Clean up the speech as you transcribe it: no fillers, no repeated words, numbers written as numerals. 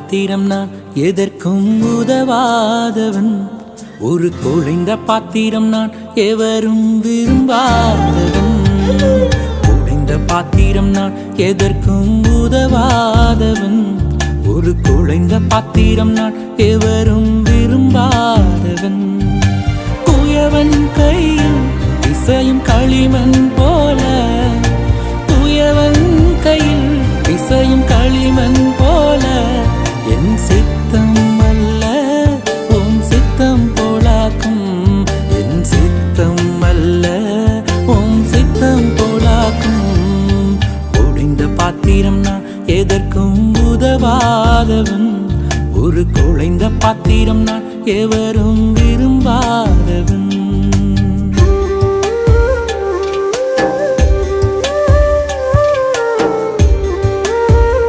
பாத்திரம் நான் எதற்கும் உதவாதவன். ஒரு குழைந்த பாத்திரம் நான் எவரும் விரும்பாதவன். குழைந்த பாத்திரம் நான் எதற்கும் உதவாதவன். ஒரு குழைந்த பாத்திரம் நான் எவரும் விரும்பாதவன். குயவன் கையில் இசையும் களிமண் போல, குயவன் கையில் இசையும் களிமண் போல, என் சித்தம் அல்ல உம் சித்தம் போலாக்கும். என் சித்தம் அல்ல உம் சித்தம் போலாக்கும். ஒடிந்த பாத்திரம் நான் எதற்கும் உதவாதவன். ஒரு குழைந்த பாத்திரம் நான் எவரும் விரும்பாதவன்.